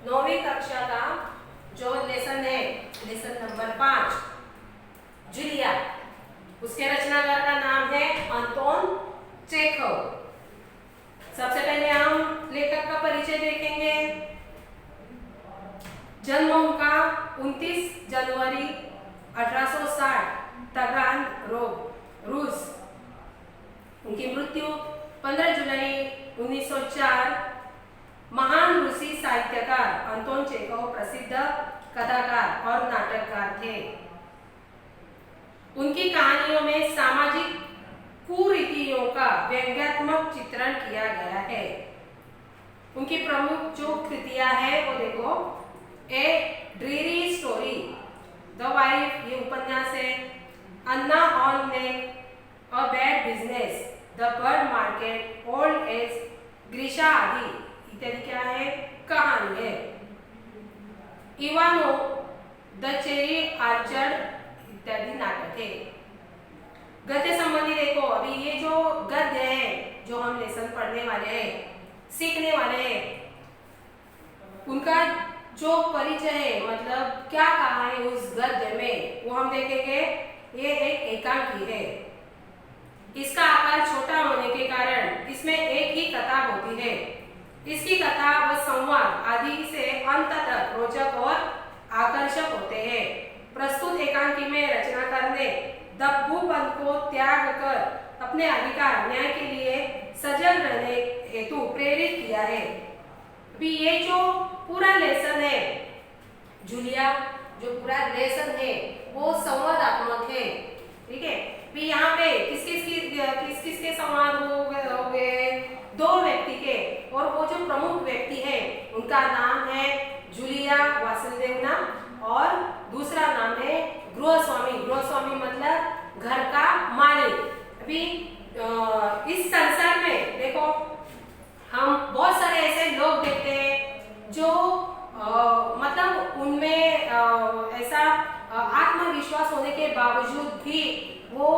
9वीं कक्षा का जो लेसन है, लेसन नंबर 5 जूलिया, उसके रचनाकार का नाम है अंतोन चेखव। सबसे पहले हम लेखक का परिचय देखेंगे। जन्म उनका 29 जनवरी 1860 तगान रूस। उनकी मृत्यु 15 जुलाई 1904। महान रूसी साहित्यकार अंतोन चेखव प्रसिद्ध कथाकार और नाटककार थे। उनकी कहानियों में सामाजिक कुरीतियों का व्यंग्यात्मक चित्रण किया गया है। उनकी प्रमुख जो कृतियां हैं वो देखो, a dreary story, the wife, ये उपन्यास है, Anna on neck, a bad business, the bird market, old age, Grisha आदि इत्यादि क्या है, कहानी है। इवानो, द चेरी आर्चर्ड इत्यादि नाटक है। गद्य संबंधी देखो, अभी ये जो गद्य है जो हम लेसन पढ़ने वाले हैं, सीखने वाले हैं, उनका जो परिचय है, मतलब क्या कहा है उस गद्य में, वो हम देखेंगे। ये एक एकांकी है। इसका आकार छोटा होने के कारण इसमें एक ही कथा होती है। इसकी कथा व संवाद आदि से अंत तक रोचक और आकर्षक होते हैं। प्रस्तुत एकांकी में रचनाकार ने दब्बूपन को त्याग कर अपने अधिकार न्याय के लिए सजग रहने हेतु प्रेरित किया है। अभी ये जो पूरा लेसन है जूलिया, जो पूरा लेसन है वो संवादात्मक है, ठीक है। भी यहाँ पे किस किस के संवाद हो गए, दो व्यक्ति के, और वो जो प्रमुख व्यक्ति है उनका नाम है जूलिया वासुदेवना और दूसरा नाम है गृहस्वामी। गृहस्वामी मतलब घर का मालिक। अभी इस संसार में देखो, हम बहुत सारे ऐसे लोग देखते हैं जो मतलब उनमें ऐसा आत्मविश्वास होने के बावजूद भी वो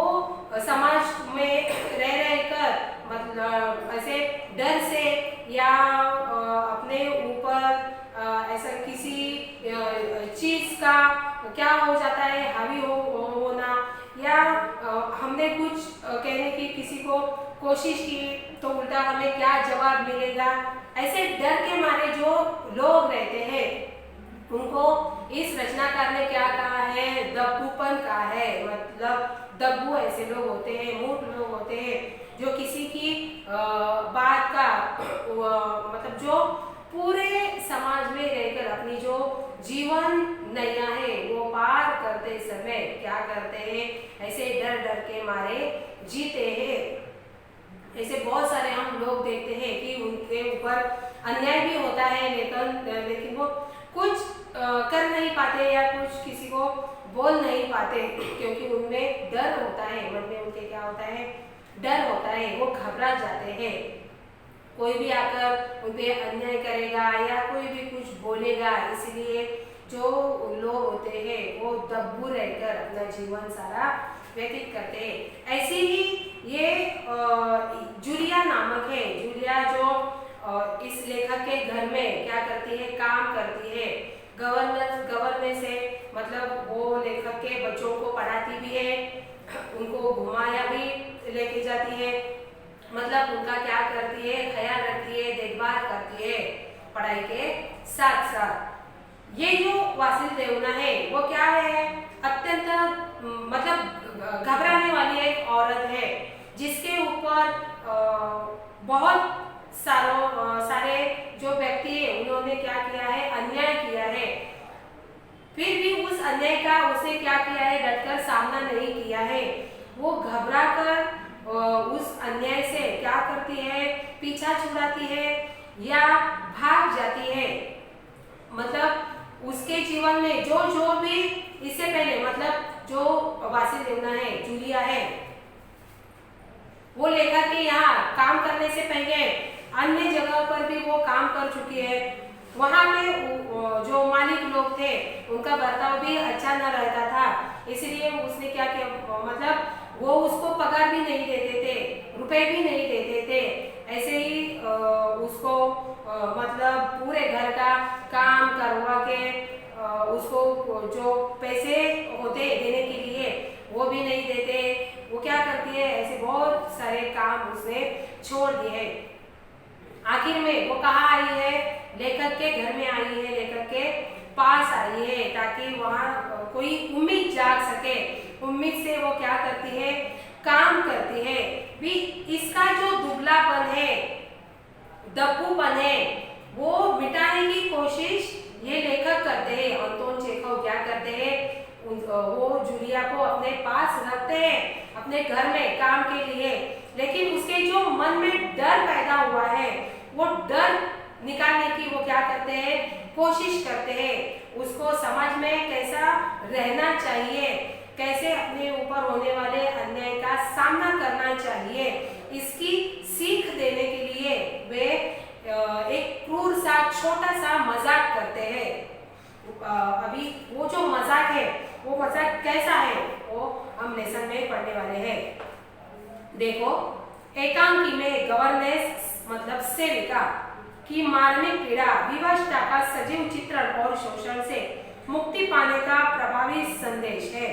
समाज में रह कर मतलब ऐसे डर से या अपने ऊपर ऐसा किसी चीज का क्या हो जाता है हावी होना, या हमने कुछ कहने की किसी को कोशिश की तो उल्टा हमें क्या जवाब मिलेगा, ऐसे डर के मारे जो लोग रहते हैं उनको इस रचनाकार ने क्या कहा है, दब्बूपन कहा है। मतलब दब्बू ऐसे लोग होते हैं, मूर्ख लोग होते हैं जो किसी की बात का मतलब जो पूरे समाज में रहकर अपनी जो जीवन नैया है वो पार करते समय क्या करते हैं, ऐसे डर डर के मारे जीते हैं। ऐसे बहुत सारे हम लोग देखते हैं कि उनके ऊपर अन्याय भी होता है, लेकिन वो कुछ कर नहीं पाते या कुछ किसी को बोल नहीं पाते, क्योंकि उनमें डर होता है, मन में उनके क्या होता है, डर होता है, वो घबरा जाते हैं। कोई भी आकर उन पे अन्याय करेगा या कोई भी कुछ बोलेगा, इसलिए जो लोग होते हैं वो दब्बू रहकर अपना जीवन सारा व्यतीत करते हैं। ऐसे ही ये जूलिया नामक है। जूलिया जो इस लेखक के घर में क्या करती है, काम करती है, गवर्नेंस से, मतलब वो लेखक के बच्चों को पढ़ाती भी है, उनको घुमाया भी लेके जाती है, मतलब उनका क्या करती है, ख्याल रखती है, देखभाल करती है पढ़ाई के साथ साथ। ये जो वासुदेवना है वो क्या है, अत्यंत मतलब घबराने वाली एक औरत है जिसके ऊपर बहुत सारे जो व्यक्ति है उन्होंने क्या किया है, अन्याय किया है। फिर भी उस अन्याय का उसने क्या किया है, डटकर सामना नहीं किया है। वो घबरा कर उस अन्याय से क्या करती है, पीछा छुड़ाती है या भाग जाती है। मतलब उसके जीवन में जो भी इससे पहले, मतलब जो वासुदेवना है, जूलिया है, वो लेखक के यहाँ काम करने से पहले अन्य जगह पर भी वो काम कर चुकी है। वहाँ पे जो मालिक लोग थे उनका बर्ताव भी अच्छा न रहता था, इसलिए उसने क्या किया, मतलब वो उसको पगार भी नहीं देते थे, रुपए भी नहीं देते थे। ऐसे ही उसको मतलब पूरे घर का काम छोड़ दी है। आखिर में वो कहाँ आई है? लेखक के घर में आई है, लेखक के पास आई है, ताकि वहाँ कोई उम्मीद जाग सके। उम्मीद से वो क्या करती है? काम करती है। भी इसका जो दुबलापन है, दब्बूपन है, वो मिटाने की कोशिश ये लेखक करते हैं। अंतोन चेखव क्या करते हैं? वो जूलिया को अपने पास रखते हैं अपने घर में काम के लिए, लेकिन उसके जो मन में डर पैदा हुआ है, वो डर निकालने की वो क्या करते हैं? कोशिश करते हैं। उसको समाज में कैसा रहना चाहिए, कैसे अपने ऊपर होने वाले अन्याय का सामना करना चाहिए, इसकी सीख देने के लिए वे एक क्रूर सा छोटा सा मजाक करते हैं। अभी वो जो मजाक है, वो मजाक कैसा है, वो हम लेसन में पढ़ने वाले हैं। देखो, एकांकी में गवर्नेंस मतलब सेविका की मार्मिक पीड़ा, विवशता का सजीव चित्रण और शोषण से मुक्ति पाने का प्रभावी संदेश है।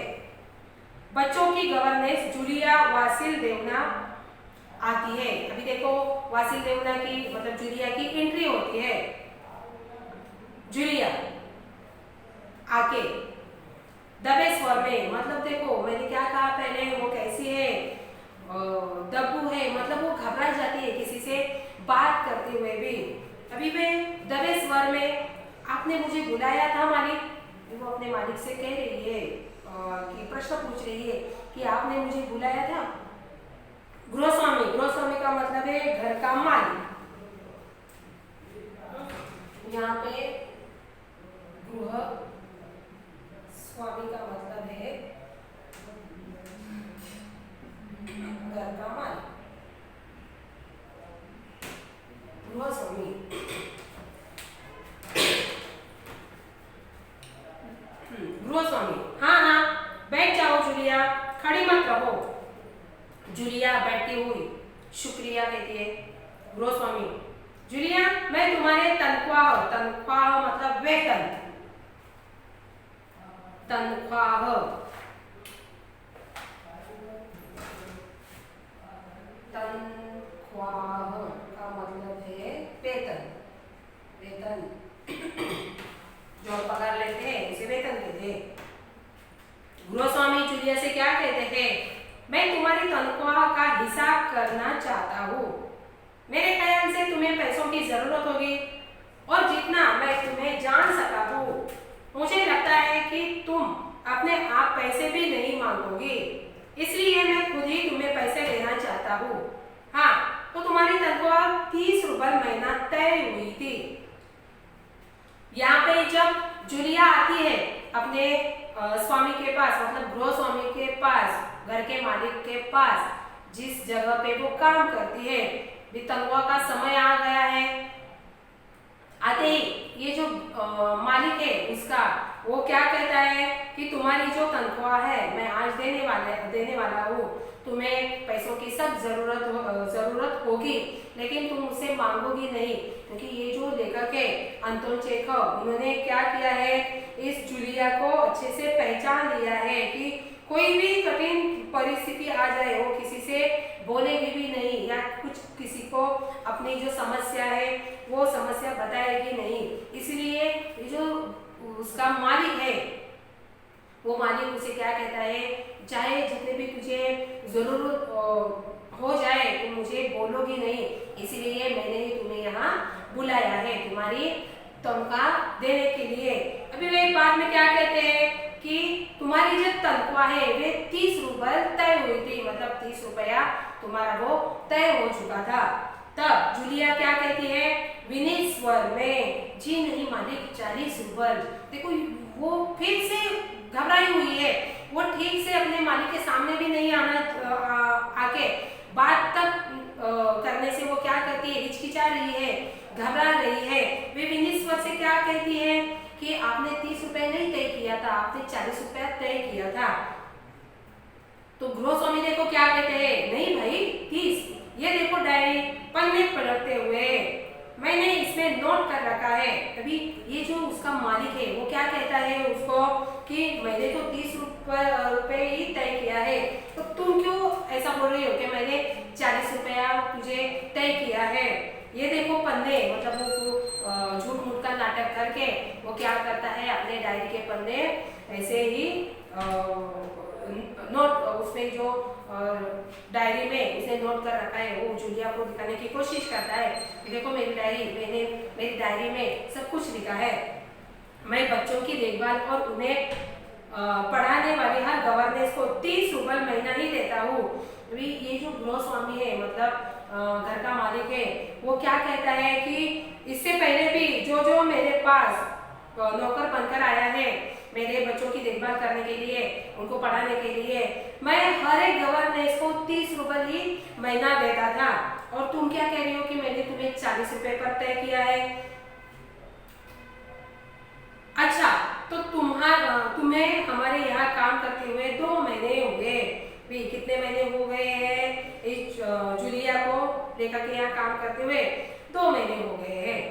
बच्चों की गवर्नेंस जूलिया वासिलदेवना आती है। अभी देखो, वासिलदेवना की मतलब जूलिया की एंट्री होती है। जूलिया आके दबे स्वर में, मतलब देखो मैंने क्या कहा पहले, वो कैसी है? दब्बू है, मतलब वो घबरा जाती है किसी से बात करते हुए भी। अभी वे दबे स्वर में, आपने मुझे बुलाया था मालिक, वो अपने मालिक से कह रही है कि प्रश्न पूछ रही है कि आपने मुझे बुलाया था। गृहस्वामी, गृहस्वामी का मतलब है घर का मालिक। यहाँ पे गृह स्वामी का मतलब है घर का मालिक, गृहस्वामी। गृहस्वामी, हाँ हाँ बैठ जाओ जूलिया, खड़ी मत रहो। जूलिया बैठी हुई शुक्रिया कहती है। गृहस्वामी, जूलिया मैं तुम्हारे तनख्वाह, तनख्वाह मतलब वेतन, तनख्वाह, तनख्वाह का मतलब है वेतन, वेतन जो पगार लेते हैं उसे वेतन कहते हैं। गृहस्वामी जूलिया से क्या कहते हैं? मैं तुम्हारी तनख्वाह का हिसाब करना चाहता हूँ। मेरे ख्याल से तुम्हें पैसों की जरूरत होगी, और जितना मैं तुम्हें जान सका हूँ, मुझे लगता है कि तुम अपने आप पैसे भी नहीं मांगोगे, इसलिए मैं खुद ही तुम्हें पैसे देना चाहता हूँ। हाँ, तो तुम्हारी तनख्वाह 30 रुपये महीना तय हुई थी। यहाँ पे जब जूलिया आती है अपने स्वामी के पास, मतलब गृह स्वामी के पास, घर के मालिक के पास, जिस जगह पे वो काम करती है, भी तनख्वाह का समय आ गया है। आते ही ये जो मालिक है उसका, वो क्या कहता है कि तुम्हारी जो तनख्वाह है मैं आज देने वाला हूँ, तुम्हें पैसों की सब जरूरत होगी, लेकिन तुम मुझसे मांगोगी नहीं, क्योंकि ये जो लेखक है अंतोन चेखव, उन्होंने क्या किया है, इस जूलिया को अच्छे से पहचान लिया है कि कोई भी कठिन परिस्थिति आ जाए वो किसी से बोलेगी भी नहीं, या कुछ किसी को अपनी जो समस्या है वो समस्या बताएगी नहीं। इसलिए ये जो उसका मालिक है, वो मालिक उसे क्या कहता है, चाहे जितने भी तुझे जरूरत हो जाए तो मुझे बोलोगी नहीं, इसलिए मैंने तुम्हें यहाँ बुलाया है तुम्हारी तनख्वाह देने के लिए। अभी वे बाद में क्या कहते हैं कि तुम्हारी जो तनख्वाह है वे 30 रुपये तय हुई थी, मतलब 30 रुपया तुम्हारा वो तय हो चुका था। तब जूलिया क्या कहती है विनीत स्वर में, जी नहीं मालिक 40 रुपये। देखो वो फिर से घबराई हुई है, वो ठीक से अपने मालिक के सामने भी नहीं आके बात तक करने से वो क्या करती है, हिचकिचा रही है, घबरा रही है। वे विनीत स्वर से क्या कहती है कि आपने 30 रुपए नहीं तय किया था, आपने 40 रुपया तय किया था। तो गृह स्वामी देखो क्या कहते हैं, नहीं भाई 30, ये देखो डायरी पन्ने पलटते हुए मैंने इसमें नोट कर रखा है। अभी ये जो उसका मालिक है वो क्या कहता है उसको कि मैंने तो 30 रुपए ही तय किया है, तो तुम क्यों ऐसा बोल रही हो कि मैंने 40 रुपया तुझे तय किया है। ये देखो पन्ने, मतलब वो झूठ मूठ का नाटक करके वो क्या करता है, अपने डायरी के पन्ने ऐसे ही नोट, उसमें जो डायरी में उसने नोट कर रखा है वो जूलिया को दिखाने की कोशिश करता है। देखो मेरी डायरी, मैंने मेरी डायरी में सब कुछ लिखा है। मैं बच्चों की देखभाल और उन्हें पढ़ाने वाली हर गवर्नेंस को 30 रुपये महीना ही देता हूँ। अभी ये जो गृह स्वामी है, मतलब घर का मालिक है, वो क्या कहता है कि इससे पहले भी जो मेरे पास नौकर बनकर आया है मेरे बच्चों की देखभाल करने के लिए, उनको पढ़ाने के लिए, मैं हर एक गवर्नेंस को 30 रुपये ही महीना देता था, और तुम क्या कह रही हो कि मैंने तुम्हें 40 रुपये पर तय किया है। अच्छा, तो तुम्हें हमारे यहाँ काम करते हुए 2 महीने हो गए। भी कितने महीने हो गए हैं इस जूलिया को लेखा के यहाँ काम करते हुए? 2 महीने हो गए हैं।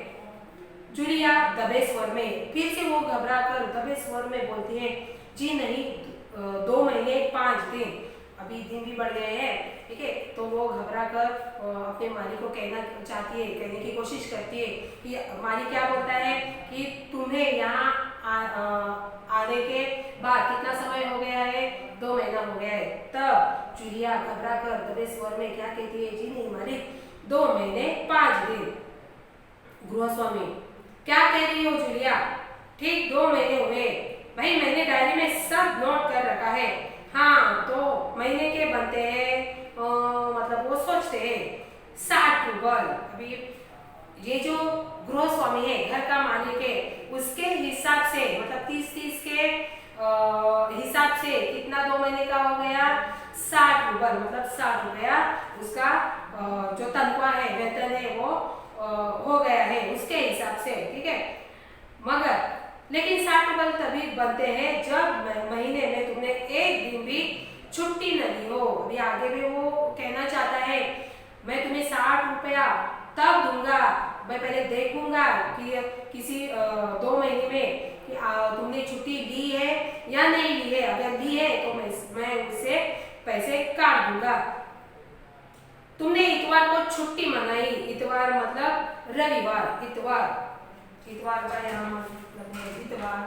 जूलिया दबे स्वर में, फिर से वो घबरा कर दबे स्वर में बोलती है, जी नहीं, 2 महीने 5 दिन, अभी दिन भी बढ़ गए हैं, ठीक है। तो वो घबरा कर अपने मालिक को कहना चाहती है, कहने की कोशिश करती है कि मालिक क्या बोलता है कि तुम्हें यहाँ आने के बाद कितना समय हो गया है? 2 महीना हो गया है। तब जूलिया घबरा कर दबे स्वर में क्या कहती है, जी नहीं मालिक, 2 महीने 5 दिन। गृहस्वामी, क्या कह रही हो जूलिया? ठीक 2 महीने हुए भाई, मैंने डायरी में सब नोट कर रखा है। हाँ, तो महीने के बनते हैं, मतलब वो सोचते हैं 60 रुपये। अभी ये जो गृहस्वामी है, घर का मालिक है, उसके हिसाब से, मतलब 30 के हिसाब से कितना 2 महीने का हो गया? 60 रुपये, मतलब 60 रुपया उसका जो तनख्वाह है, वेतन है, वो हो गया है उसके हिसाब से, ठीक है। मगर लेकिन 60 रुपये तभी बनते हैं जब महीने में तुमने एक दिन भी छुट्टी न ली हो। अभी आगे भी वो कहना चाहता है, मैं तुम्हें 60 रुपया तब दूंगा, मैं पहले देखूंगा कि किसी 2 महीने में कि तुमने छुट्टी ली है या नहीं ली है। अगर ली है तो मैं उससे पैसे काट दूंगा। तुमने इतवार को छुट्टी मनाई, इतवार मतलब रविवार, इतवार का यहाँ मतलब है इतवार,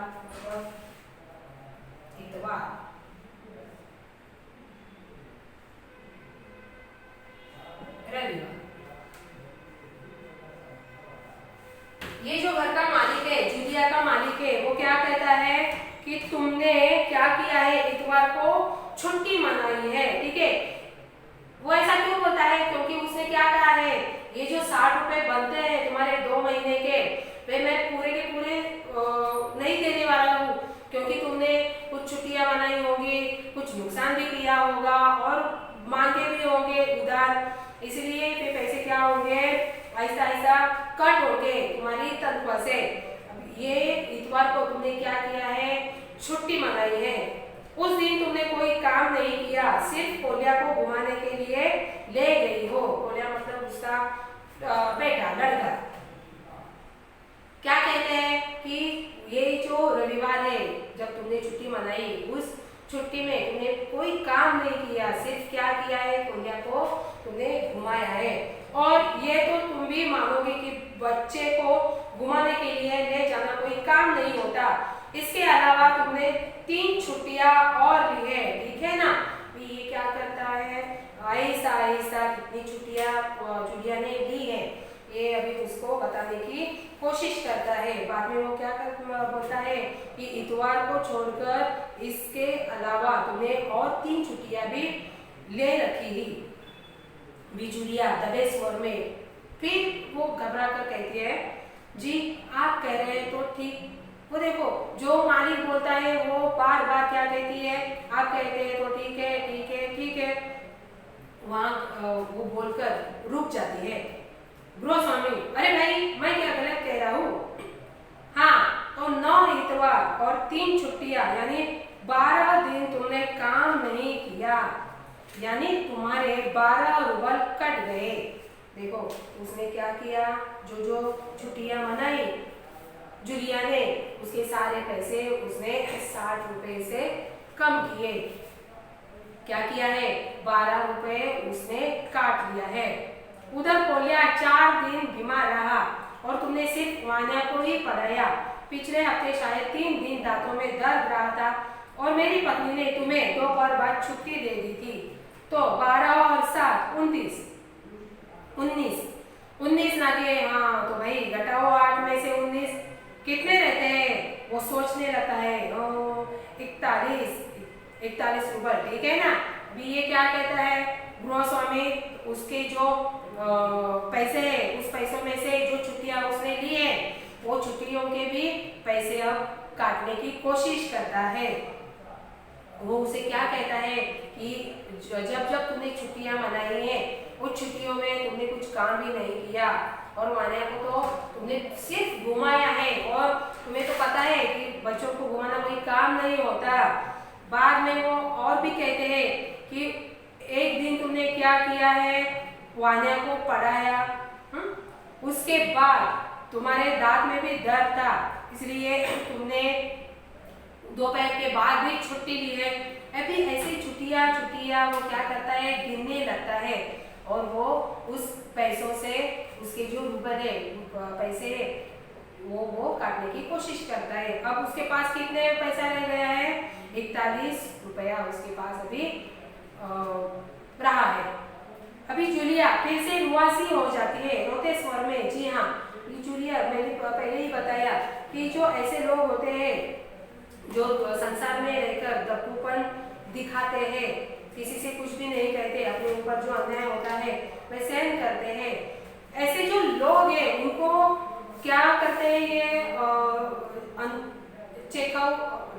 रविवार। ये जो घर का मालिक है, जूलिया का मालिक है, वो क्या कहता है कि तुमने क्या किया है, इतवार को छुट्टी मनाई है, ठीक है। वो ऐसा क्यों बोलता है? क्योंकि उसने क्या कहा है, ये जो 60 रुपए बनते हैं तुम्हारे 2 महीने के, वे मैं पूरे के पूरे नहीं देने वाला हूँ, क्योंकि तुमने कुछ छुट्टियां बनाई होंगी, कुछ नुकसान भी किया होगा और मांगे भी होंगे उधार, इसलिए फिर पैसे क्या होंगे, ऐसा ऐसा कट होंगे तुम्हारी तनख्वाह से। अब ये इतवार को तुमने क्या किया है, छुट्टी मनाई है। उस दिन तुमने कोई काम नहीं किया, सिर्फ कोलिया को घुमाने के लिए ले गई हो। कोलिया मतलब उसका बेटा, लड़का। क्या कहते हैं कि ये जो रविवार है जब तुमने छुट्टी मनाई, उस छुट्टी में तुमने कोई काम नहीं किया, सिर्फ क्या किया है, कोलिया को तुमने घुमाया है। और ये तो तुम भी मानोगे कि बच्चे को घुमाने के लिए ले जाना कोई काम नहीं होता। इसके अलावा तुमने 3 छुट्टियां और ली है, ठीक है ना। ये क्या करता है, आहिस्ता आहिस्ता कितनी छुट्टियां जूलिया ने ली है ये अभी उसको बताने की कोशिश करता है। बाद में वो क्या बोलता है कि इतवार को छोड़कर इसके अलावा तुमने और 3 छुट्टियां भी ले रखी ही। जूलिया दबे स्वर में, फिर वो घबरा कर कहती है, जी आप कह रहे हैं तो ठीक। वो देखो जो मालिक बोलता है वो बार बार क्या कहती है, आप कहते हैं तो ठीक है, ठीक है, ठीक है। वहाँ वो बोलकर रुक जाती है। गृहस्वामी, अरे भाई मैं क्या गलत कह रहा हूँ? हाँ, तो 9 इतवार और 3 छुट्टियां यानी 12 दिन तुमने काम नहीं किया, यानी तुम्हारे 12 रुपये कट गए। देखो उसने क्या किया, जो जो छुट्टियां मनाई जूलिया ने, उसके सारे पैसे उसने 60 रुपए से कम किए। क्या किया है, 12 रुपए उसने काट लिया है। उधर पोलिया 4 दिन बीमार रहा और तुमने सिर्फ वान्या को ही पढ़ाया। पिछले हफ्ते शायद 3 दिन दांतों में दर्द रहा था और मेरी पत्नी ने तुम्हें दोपहर बाद छुट्टी दे दी थी। तो 12 और 7 19 19 ना के, हाँ तो भाई घटाओ 8 में से 19 कितने रहते हैं, वो सोचने लगता है। 41 रुपए, ठीक है ना। अभी ये क्या कहता है, गृहस्वामी उसके जो पैसे है, उस पैसों में से जो छुट्टियां उसने ली है वो छुट्टियों के भी पैसे अब काटने की कोशिश करता है। वो उसे क्या कहता है कि जब जब तुमने छुट्टियां मनाई हैं उस छुट्टियों में तुमने कुछ काम भी नहीं किया और वान्या को तो तुमने सिर्फ घुमाया है, और तुम्हें तो पता है कि बच्चों को घुमाना कोई काम नहीं होता। बाद में वो और भी कहते हैं कि एक दिन तुमने क्या किया है, वान्या को पढ़ाया, उसके बाद तुम्हारे दांत में भी दर्द था इसलिए तुमने दोपहर के बाद भी छुट्टी ली है। अभी ऐसी छुट्टियां वो क्या करता है, गिनने लगता है और वो उस पैसों से उसके जो रुपए है पैसे है वो काटने की कोशिश करता है। अब उसके पास कितने पैसा रह गया है, 41 रुपया उसके पास अभी रहा है। अभी जूलिया फिर से रुआसी हो जाती है, रोते स्वर में। जी हाँ, जूलिया मैंने पहले ही बताया कि जो ऐसे लोग होते हैं जो संसार में रहकर दप्पूपन दिखाते हैं, किसी से कुछ भी नहीं कहते, अपने ऊपर जो अन्याय होता है वे सहन करते हैं, ऐसे जो लोग हैं उनको क्या करते हैं, ये चेखव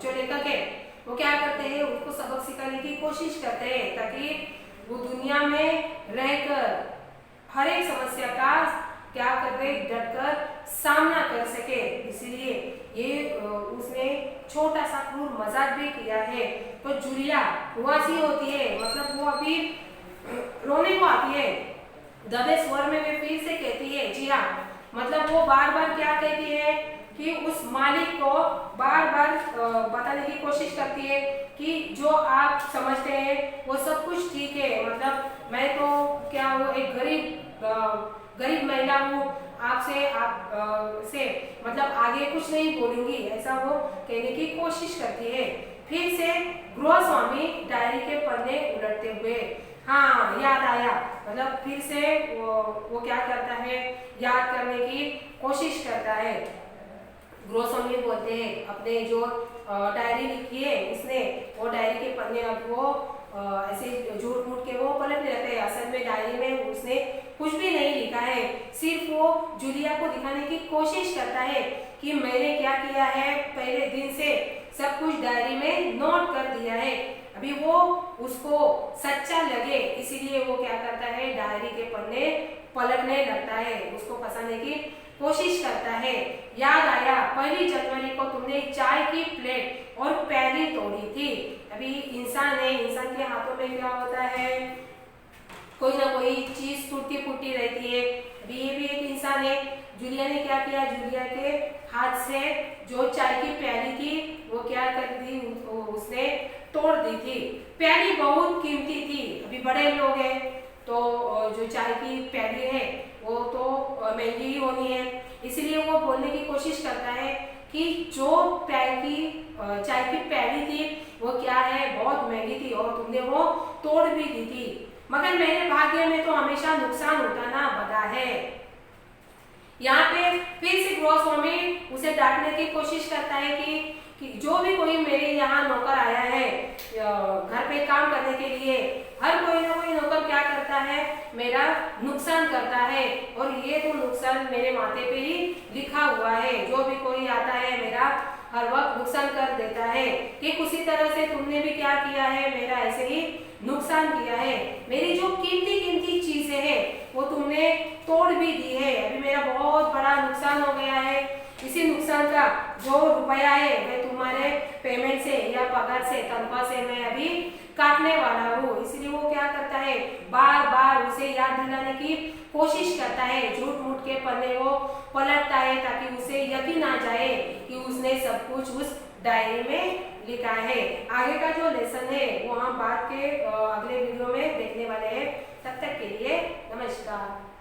जो लेखक है वो क्या करते हैं, उसको सबक सिखाने की कोशिश करते हैं ताकि वो दुनिया में रहकर हर एक समस्या का क्या करते, डटकर सामना कर सके। इसलिए ये उसने छोटा सा क्रूर मजाक भी किया है। तो जूलिया रुआसी होती है, मतलब वो अभी रोने को आती है। दबे स्वर में वे फिर से कहती है, जी हाँ, मतलब वो बार बार क्या कहती है कि उस मालिक को बार बार बताने की कोशिश करती है कि जो आप समझते हैं वो सब कुछ ठीक है, मतलब मैं तो क्या वो एक गरीब महिला हूँ, आपसे से मतलब आगे कुछ नहीं बोलूंगी, ऐसा वो कहने की कोशिश करती है। फिर से गृहस्वामी डायरी के पन्ने उलटते हुए, हाँ याद आया, मतलब फिर से वो क्या करता है, याद करने की कोशिश करता है। गृहस्वामी बोलते हैं अपने जो डायरी लिखी है उसने, वो डायरी के पन्ने अब वो ऐसे झूठ मूठ के वो पलटने लगते हैं। असल में डायरी में उसने कुछ भी नहीं लिखा है, सिर्फ वो जूलिया को दिखाने की कोशिश करता है कि मैंने क्या किया है, पहले दिन से सब कुछ डायरी में नोट कर दिया है। अभी वो उसको सच्चा लगे इसीलिए वो क्या करता है, डायरी के पन्ने पलटने लगता है, उसको फंसाने की कोशिश करता है। याद आया, 1 जनवरी को तुमने चाय की प्लेट और प्याली तोड़ी थी। अभी इंसान है, इंसान के हाथों में क्या होता है, कोई ना कोई चीज टूटी फूटी रहती है। अभी ये भी एक इंसान है। जूलिया ने क्या किया, जूलिया के हाथ से जो चाय की प्याली थी वो क्या कर दी, उसने तोड़ दी थी। प्याली बहुत कीमती थी, अभी बड़े लोग हैं तो जो चाय की प्याली है वो तो महंगी ही होनी है, इसलिए वो बोलने की कोशिश करता है कि जो चाय की प्याली थी वो क्या है, बहुत महंगी थी और तुमने वो तोड़ भी दी थी, मगर मेरे भाग्य में तो हमेशा नुकसान उठाना बता है। यहाँ पे फिर से गृहस्वामी उसे डांटने की कोशिश करता है कि जो भी कोई मेरे यहाँ नौकर आया है घर पे काम करने के लिए, हर कोई ना कोई नौकर क्या करता है, मेरा नुकसान करता है, और ये तो नुकसान मेरे माथे पे ही लिखा हुआ है। जो भी कोई आता है मेरा हर वक्त नुकसान कर देता है। कि उसी तरह से तुमने भी क्या किया है, मेरा ऐसे ही नुकसान किया है। मेरी जो कीमती चीजें हैं वो तुमने तोड़ भी दी है। अभी मेरा बहुत बड़ा नुकसान हो गया है। इसी नुकसान का जो रुपया है मैं तुम्हारे पेमेंट से या पगार से, तनख्वाह से मैं अभी काटने वाला हो, इसलिए वो क्या करता है, बार बार उसे याद दिलाने की कोशिश करता है, झूठ मूठ के पन्ने वो पलटता है ताकि उसे यकीन आ जाए कि उसने सब कुछ उस डायरी में लिखा है। आगे का जो लेसन है वो हम बाद के अगले वीडियो में देखने वाले हैं। तब तक के लिए नमस्कार।